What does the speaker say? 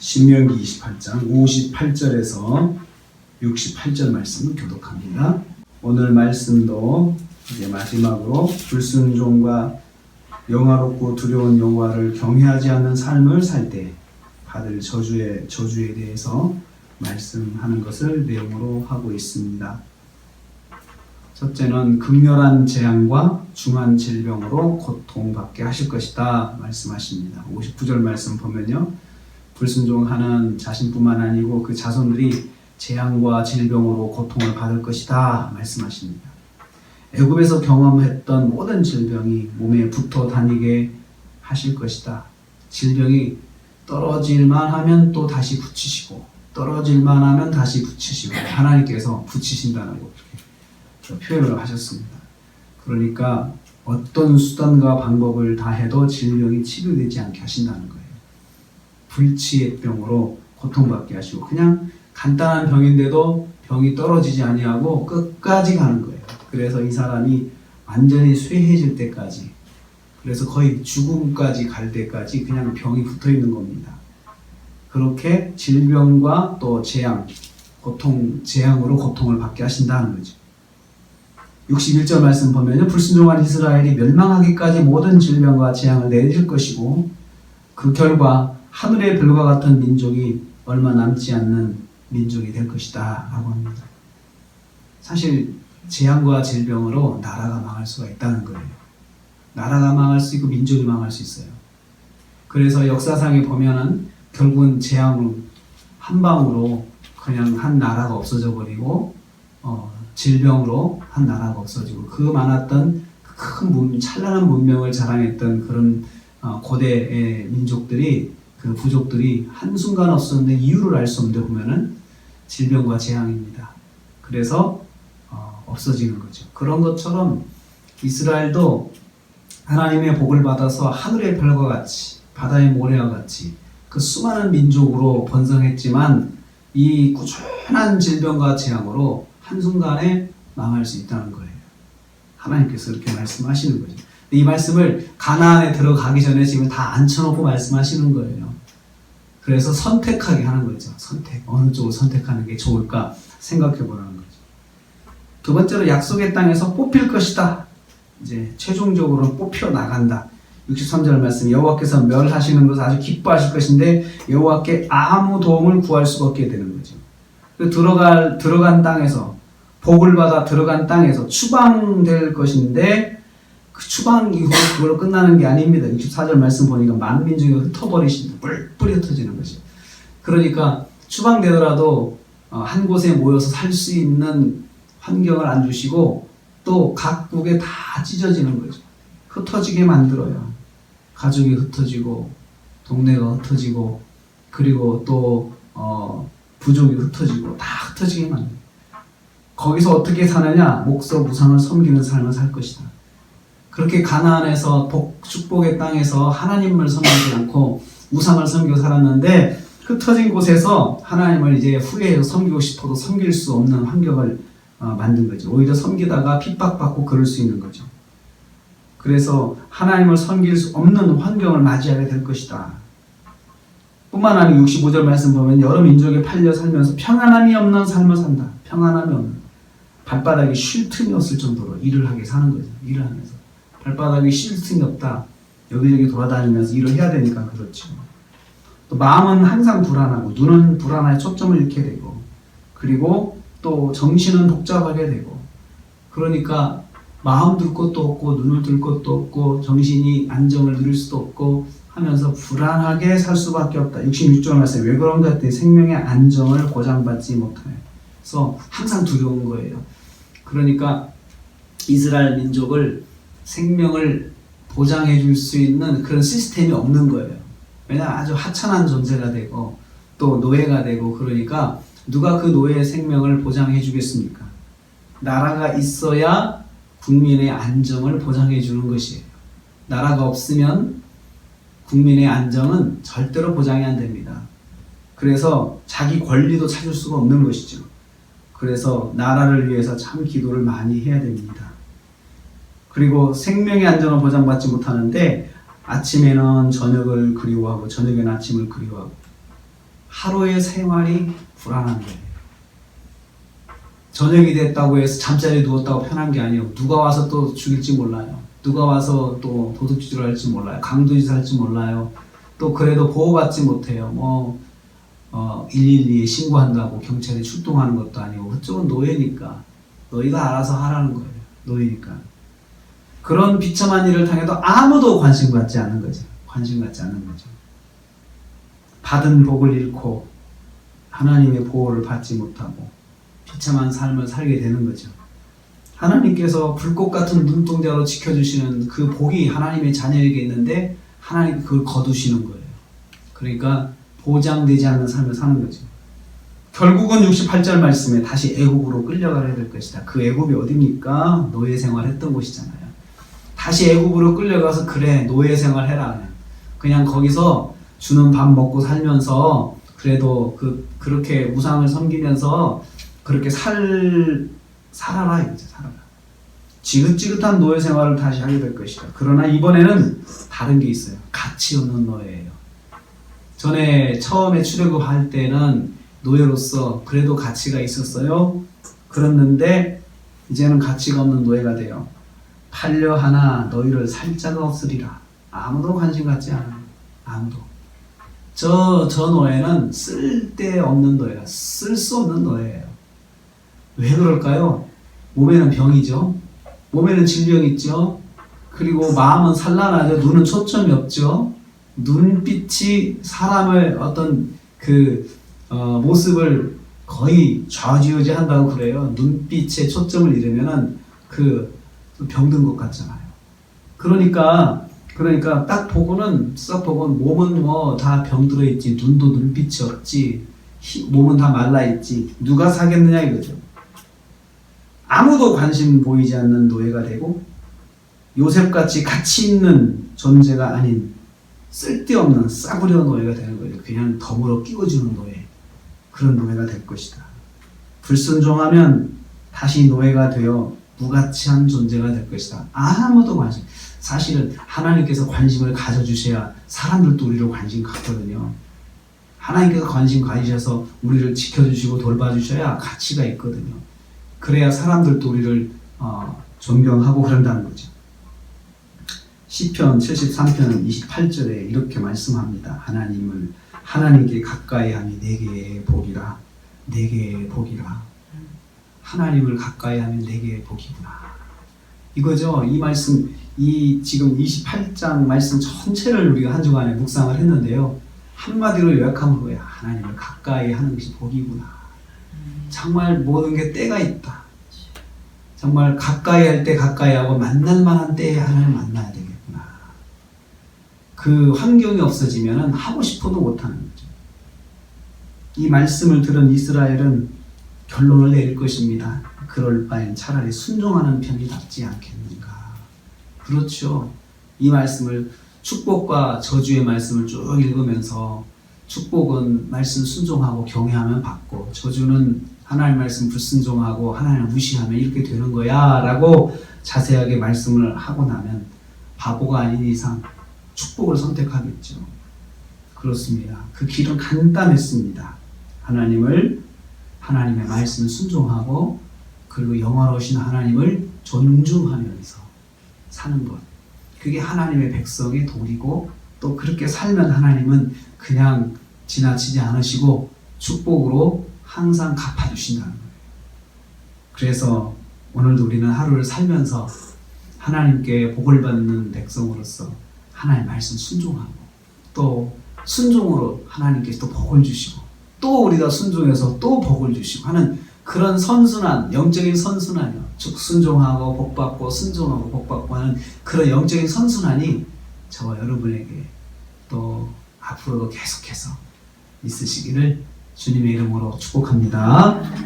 신명기 28장 58절에서 68절 말씀을 교독합니다. 오늘 말씀도 이제 마지막으로 불순종과 영화롭고 두려운 여호와를 경외하지 않는 삶을 살 때 받을 저주에 대해서 말씀하는 것을 내용으로 하고 있습니다. 첫째는 극렬한 재앙과 중한 질병으로 고통받게 하실 것이다 말씀하십니다. 59절 말씀 보면요, 불순종하는 자신뿐만 아니고 그 자손들이 재앙과 질병으로 고통을 받을 것이다 말씀하십니다. 애굽에서 경험했던 모든 질병이 몸에 붙어 다니게 하실 것이다. 질병이 떨어질만 하면 또 다시 붙이시고, 떨어질만 하면 다시 붙이시고, 하나님께서 붙이신다고 이렇게 표현을 하셨습니다. 그러니까 어떤 수단과 방법을 다 해도 질병이 치료되지 않게 하신다는 거예요. 불치의 병으로 고통받게 하시고, 그냥 간단한 병인데도 병이 떨어지지 아니하고 끝까지 가는 거예요. 그래서 이 사람이 완전히 쇠해질 때까지, 그래서 거의 죽음까지 갈 때까지 그냥 병이 붙어 있는 겁니다. 그렇게 질병과 또 재앙, 재앙으로 고통을 받게 하신다는 거죠. 61절 말씀 보면요, 불순종한 이스라엘이 멸망하기까지 모든 질병과 재앙을 내릴 것이고, 그 결과 하늘의 별과 같은 민족이 얼마 남지 않는 민족이 될 것이다 라고 합니다. 사실 재앙과 질병으로 나라가 망할 수가 있다는 거예요. 나라가 망할 수 있고 민족이 망할 수 있어요. 그래서 역사상에 보면은 결국은 재앙으로 한 방으로 그냥 한 나라가 없어져 버리고, 질병으로 한 나라가 없어지고, 그 많았던 큰 찬란한 문명을 자랑했던 그런 고대의 민족들이, 그 부족들이 한순간 없었는데 이유를 알 수 없는데 보면은 질병과 재앙입니다. 그래서 없어지는 거죠. 그런 것처럼 이스라엘도 하나님의 복을 받아서 하늘의 별과 같이, 바다의 모래와 같이 그 수많은 민족으로 번성했지만 이 꾸준한 질병과 재앙으로 한순간에 망할 수 있다는 거예요. 하나님께서 이렇게 말씀하시는 거죠. 이 말씀을 가나안에 들어가기 전에 지금 다 앉혀놓고 말씀하시는 거예요. 그래서 선택하게 하는 거죠. 어느 쪽을 선택하는 게 좋을까 생각해 보라는 거죠. 두 번째로 약속의 땅에서 뽑힐 것이다. 이제 최종적으로 뽑혀 나간다. 63절 말씀, 여호와께서 멸하시는 것을 아주 기뻐하실 것인데 여호와께 아무 도움을 구할 수가 없게 되는 거죠. 들어간 땅에서, 복을 받아 들어간 땅에서 추방될 것인데, 그 추방 이후로 그걸로 끝나는 게 아닙니다. 64절 말씀 보니까 만민족이 흩어버리신다. 뿔뿔이 흩어지는 거죠. 그러니까 추방되더라도 한 곳에 모여서 살 수 있는 환경을 안 주시고 또 각국에 다 찢어지는 거죠. 흩어지게 만들어요. 가족이 흩어지고, 동네가 흩어지고, 그리고 또 부족이 흩어지고, 다 흩어지게 만들어요. 거기서 어떻게 사느냐? 목석 우상을 섬기는 삶을 살 것이다. 그렇게 가나안에서 축복의 땅에서 하나님을 섬기지 않고 우상을 섬기고 살았는데, 흩어진 곳에서 하나님을 이제 후회해서 섬기고 싶어도 섬길 수 없는 환경을 만든 거죠. 오히려 섬기다가 핍박받고 그럴 수 있는 거죠. 그래서 하나님을 섬길 수 없는 환경을 맞이하게 될 것이다. 뿐만 아니라 65절 말씀 보면 여러 민족에 팔려 살면서 평안함이 없는 삶을 산다. 평안함이 없는, 발바닥이 쉴 틈이 없을 정도로 일을 하게 사는 거죠. 일을 하면서 발바닥이 쉴 틈이 없다. 여기저기 돌아다니면서 일을 해야 되니까 그렇죠. 또 마음은 항상 불안하고, 눈은 불안하게 초점을 잃게 되고, 그리고 또 정신은 복잡하게 되고, 그러니까 마음 들 것도 없고 눈을 들 것도 없고 정신이 안정을 누릴 수도 없고 하면서 불안하게 살 수밖에 없다. 66절 말씀, 왜 그런가 했더니 생명의 안정을 보장받지 못해서 항상 두려운 거예요. 그러니까 이스라엘 민족을 생명을 보장해 줄 수 있는 그런 시스템이 없는 거예요. 왜냐하면 아주 하찮은 존재가 되고 또 노예가 되고, 그러니까 누가 그 노예의 생명을 보장해 주겠습니까? 나라가 있어야 국민의 안정을 보장해 주는 것이에요. 나라가 없으면 국민의 안정은 절대로 보장이 안 됩니다. 그래서 자기 권리도 찾을 수가 없는 것이죠. 그래서 나라를 위해서 참 기도를 많이 해야 됩니다. 그리고 생명의 안정을 보장받지 못하는데 아침에는 저녁을 그리워하고 저녁에는 아침을 그리워하고 하루의 생활이 불안한 거예요. 저녁이 됐다고 해서 잠자리에 누웠다고 편한 게 아니에요. 누가 와서 또 죽일지 몰라요. 누가 와서 또 도둑질을 할지 몰라요. 강도짓 할지 몰라요. 또 그래도 보호받지 못해요. 112에 신고한다고 경찰이 출동하는 것도 아니고 그쪽은 노예니까 너희가 알아서 하라는 거예요. 노예니까. 그런 비참한 일을 당해도 아무도 관심 갖지 않는 거죠. 관심 갖지 않는 거죠. 받은 복을 잃고 하나님의 보호를 받지 못하고 비참한 삶을 살게 되는 거죠. 하나님께서 불꽃 같은 눈동자로 지켜주시는 그 복이 하나님의 자녀에게 있는데 하나님 그걸 거두시는 거예요. 그러니까 보장되지 않는 삶을 사는 거죠. 결국은 68절 말씀에 다시 애굽으로 끌려가야 될 것이다. 그 애굽이 어디입니까? 노예 생활했던 곳이잖아요. 다시 애굽으로 끌려가서 그래 노예 생활해라. 그냥 거기서 주는 밥 먹고 살면서 그래도 그렇게 우상을 섬기면서 그렇게 살아라 이거죠. 살아라. 지긋지긋한 노예 생활을 다시 하게 될 것이다. 그러나 이번에는 다른 게 있어요. 가치 없는 노예예요. 전에 처음에 출애굽할 때는 노예로서 그래도 가치가 있었어요. 그랬는데 이제는 가치가 없는 노예가 돼요. 팔려 하나 너희를 살 자가 없으리라. 아무도 관심 갖지 않아요. 아무도. 저 노예는 쓸데없는 노예야. 쓸 수 없는 노예예요. 왜 그럴까요? 몸에는 병이죠. 몸에는 질병이 있죠. 그리고 마음은 산란하죠. 눈은 초점이 없죠. 눈빛이 사람을 어떤 모습을 거의 좌지우지한다고 그래요. 눈빛에 초점을 잃으면은 병든 것 같잖아요. 그러니까 딱 보고는 몸은 다 병들어 있지, 눈도 눈빛이 없지, 몸은 다 말라 있지. 누가 사겠느냐 이거죠. 아무도 관심 보이지 않는 노예가 되고 요셉같이 가치 있는 존재가 아닌 쓸데없는 싸구려 노예가 되는 거예요. 그냥 덤으로 끼워주는 노예. 그런 노예가 될 것이다. 불순종하면 다시 노예가 되어 무가치한 존재가 될 것이다. 아무도 관심. 사실은 하나님께서 관심을 가져주셔야 사람들도 우리를 관심 갖거든요. 하나님께서 관심 가지셔서 우리를 지켜주시고 돌봐주셔야 가치가 있거든요. 그래야 사람들도 우리를 존경하고 그런다는 거죠. 시편 73편 28절에 이렇게 말씀합니다. 하나님께 가까이함이 내게 복이라. 내게 복이라. 하나님을 가까이하면 내게 복이구나. 이거죠. 이 말씀, 지금 28장 말씀 전체를 우리가 한 주간에 묵상을 했는데요. 한마디로 요약하면 뭐야? 하나님을 가까이하는 것이 복이구나. 정말 모든 게 때가 있다. 정말 가까이 할 때 가까이 하고 만날 만한 때에 하나님을 만나야 되겠구나. 그 환경이 없어지면 하고 싶어도 못하는 거죠. 이 말씀을 들은 이스라엘은 결론을 내릴 것입니다. 그럴 바엔 차라리 순종하는 편이 낫지 않겠는가. 그렇죠. 이 말씀을 축복과 저주의 말씀을 쭉 읽으면서 축복은 말씀 순종하고 경외하면 받고 저주는 하나님 말씀 불순종하고 하나님을 무시하면 이렇게 되는 거야 라고 자세하게 말씀을 하고 나면 바보가 아닌 이상 축복을 선택하겠죠. 그렇습니다. 그 길은 간단했습니다. 하나님의 말씀을 순종하고 그리고 영화로우신 하나님을 존중하면서 사는 것. 그게 하나님의 백성의 도리고 또 그렇게 살면 하나님은 그냥 지나치지 않으시고 축복으로 항상 갚아주신다는 거예요. 그래서 오늘도 우리는 하루를 살면서 하나님께 복을 받는 백성으로서 하나님의 말씀 순종하고 또 순종으로 하나님께서 또 복을 주시고 또 우리가 순종해서 또 복을 주시고 하는 그런 선순환, 영적인 선순환이요. 즉 순종하고 복받고 순종하고 복받고 하는 그런 영적인 선순환이 저와 여러분에게 또 앞으로도 계속해서 있으시기를 주님의 이름으로 축복합니다.